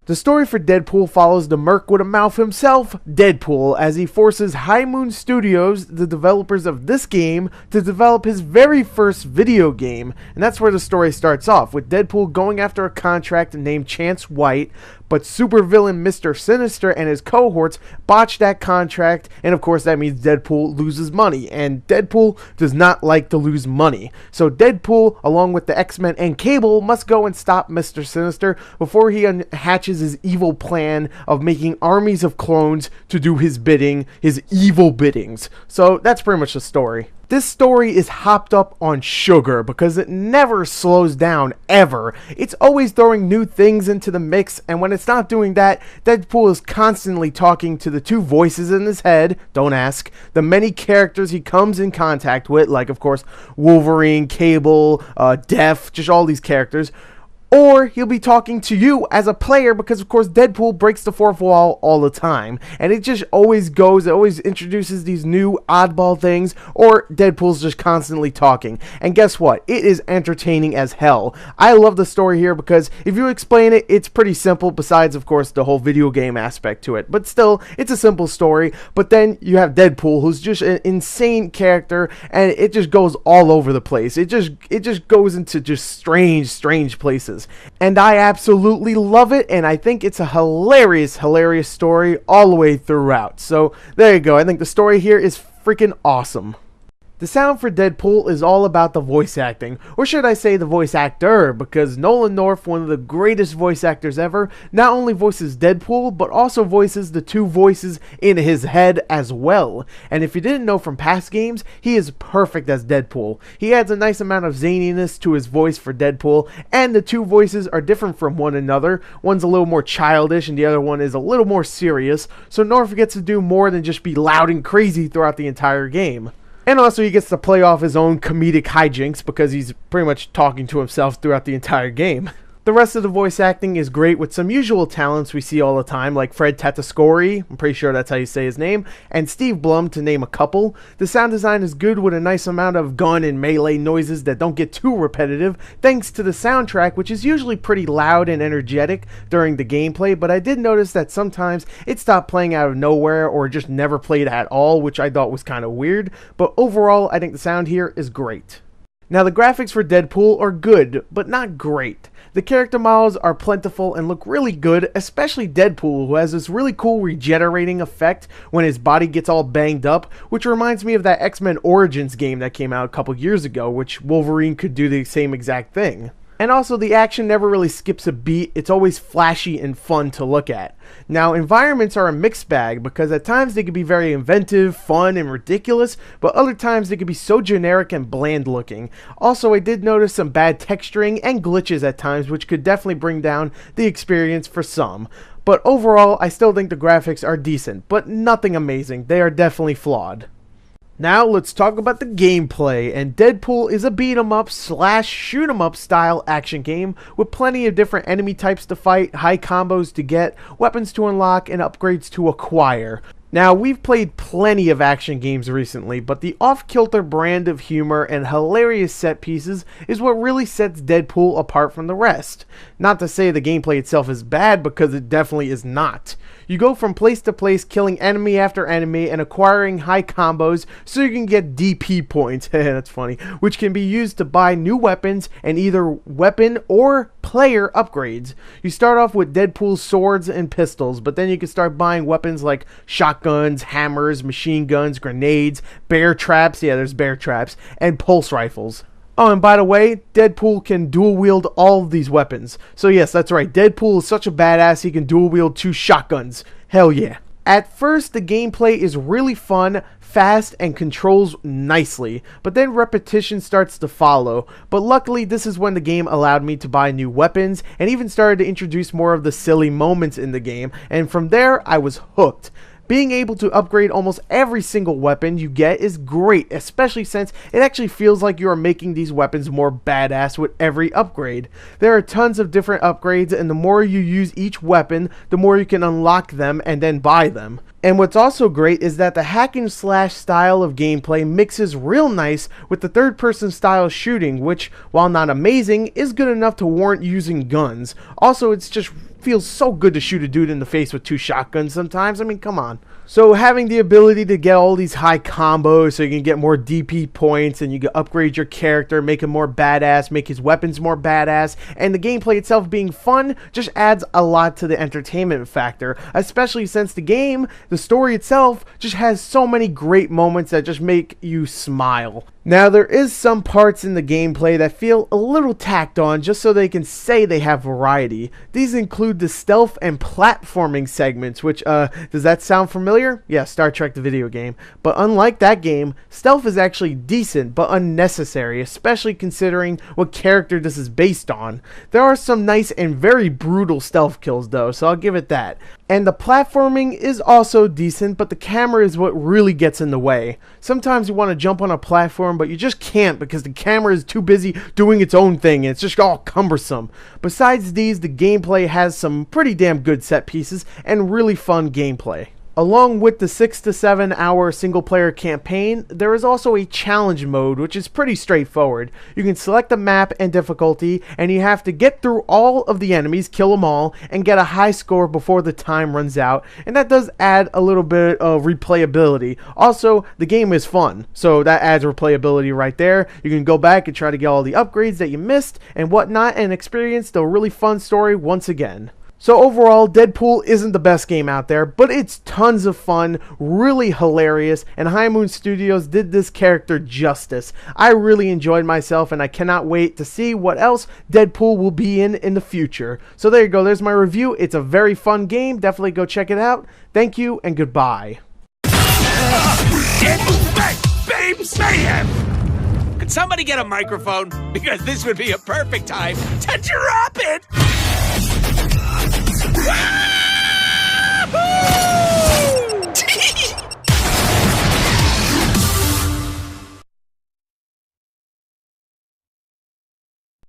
The story for Deadpool follows the merc with a mouth himself, Deadpool, as he forces High Moon Studios, the developers of this game, to develop his very first video game. And that's where the story starts off, with Deadpool going after a contract named Chance White, but supervillain Mr. Sinister and his cohorts botch that contract, and of course that means Deadpool loses money, and Deadpool does not like to lose money. So Deadpool, along with the X-Men and Cable, must go and stop Mr. Sinister before he hatches his evil plan of making armies of clones to do his bidding, his evil biddings. So that's pretty much the story. This story is hopped up on sugar because it never slows down, ever. It's always throwing new things into the mix, and when it's not doing that, Deadpool is constantly talking to the two voices in his head, don't ask, the many characters he comes in contact with, like of course Wolverine, Cable, Def, just all these characters. Or he'll be talking to you as a player because, of course, Deadpool breaks the fourth wall all the time. And it just always goes, it always introduces these new oddball things, or Deadpool's just constantly talking. And guess what? It is entertaining as hell. I love the story here because if you explain it, it's pretty simple, besides, of course, the whole video game aspect to it. But still, it's a simple story. But then you have Deadpool, who's just an insane character, and it just goes all over the place. It just goes into just strange places. And I absolutely love it, and I think it's a hilarious story all the way throughout. So there you go. I think the story here is freaking awesome. The sound for Deadpool is all about the voice acting, or should I say the voice actor, because Nolan North, one of the greatest voice actors ever, not only voices Deadpool, but also voices the two voices in his head as well. And if you didn't know from past games, he is perfect as Deadpool. He adds a nice amount of zaniness to his voice for Deadpool, and the two voices are different from one another. One's a little more childish, and the other one is a little more serious, so North gets to do more than just be loud and crazy throughout the entire game. And also he gets to play off his own comedic hijinks because he's pretty much talking to himself throughout the entire game. The rest of the voice acting is great with some usual talents we see all the time, like Fred Tatasciore, I'm pretty sure that's how you say his name, and Steve Blum, to name a couple. The sound design is good with a nice amount of gun and melee noises that don't get too repetitive, thanks to the soundtrack, which is usually pretty loud and energetic during the gameplay, but I did notice that sometimes it stopped playing out of nowhere or just never played at all, which I thought was kind of weird, but overall I think the sound here is great. Now the graphics for Deadpool are good, but not great. The character models are plentiful and look really good, especially Deadpool, who has this really cool regenerating effect when his body gets all banged up, which reminds me of that X-Men Origins game that came out a couple years ago, which Wolverine could do the same exact thing. And also, the action never really skips a beat. It's always flashy and fun to look at. Now, environments are a mixed bag because at times they can be very inventive, fun, and ridiculous, but other times they can be so generic and bland looking. Also, I did notice some bad texturing and glitches at times, which could definitely bring down the experience for some. But overall, I still think the graphics are decent, but nothing amazing. They are definitely flawed. Now let's talk about the gameplay, and Deadpool is a beat-em-up / shoot-em-up style action game with plenty of different enemy types to fight, high combos to get, weapons to unlock, and upgrades to acquire. Now, we've played plenty of action games recently, but the off-kilter brand of humor and hilarious set pieces is what really sets Deadpool apart from the rest. Not to say the gameplay itself is bad, because it definitely is not. You go from place to place killing enemy after enemy and acquiring high combos so you can get DP points, that's funny, which can be used to buy new weapons and either weapon or player upgrades. You start off with Deadpool's swords and pistols, but then you can start buying weapons like shotguns, hammers, machine guns, grenades, bear traps, yeah, there's bear traps, and pulse rifles. Oh, and by the way, Deadpool can dual wield all of these weapons. So yes, that's right, Deadpool is such a badass he can dual wield 2 shotguns. Hell yeah. At first, the gameplay is really fun, fast, and controls nicely, but then repetition starts to follow. But luckily, this is when the game allowed me to buy new weapons, and even started to introduce more of the silly moments in the game, and from there, I was hooked. Being able to upgrade almost every single weapon you get is great, especially since it actually feels like you are making these weapons more badass with every upgrade. There are tons of different upgrades, and the more you use each weapon, the more you can unlock them and then buy them. And what's also great is that the hack and slash style of gameplay mixes real nice with the third person style shooting, which, while not amazing, is good enough to warrant using guns. Also, it's just feels so good to shoot a dude in the face with 2 shotguns sometimes. I mean, come on. So having the ability to get all these high combos so you can get more DP points and you can upgrade your character, make him more badass, make his weapons more badass, and the gameplay itself being fun just adds a lot to the entertainment factor, especially since the story itself just has so many great moments that just make you smile. Now, there is some parts in the gameplay that feel a little tacked on just so they can say they have variety. These include the stealth and platforming segments, which, does that sound familiar? Yeah, Star Trek the video game. But unlike that game, stealth is actually decent but unnecessary, especially considering what character this is based on. There are some nice and very brutal stealth kills though, so I'll give it that. And the platforming is also decent, but the camera is what really gets in the way. Sometimes you want to jump on a platform, but you just can't because the camera is too busy doing its own thing and it's just all cumbersome. Besides these, the gameplay has some pretty damn good set pieces and really fun gameplay. Along with the 6 to 7 hour single player campaign, there is also a challenge mode, which is pretty straightforward. You can select a map and difficulty, and you have to get through all of the enemies, kill them all, and get a high score before the time runs out, and that does add a little bit of replayability. Also, the game is fun, so that adds replayability right there. You can go back and try to get all the upgrades that you missed and whatnot, and experience the really fun story once again. So overall, Deadpool isn't the best game out there, but it's tons of fun, really hilarious, and High Moon Studios did this character justice. I really enjoyed myself, and I cannot wait to see what else Deadpool will be in the future. So there you go, there's my review. It's a very fun game. Definitely go check it out. Thank you, and goodbye. Deadpool bang! Babes mayhem! Could somebody get a microphone? Because this would be a perfect time to drop it! Ah!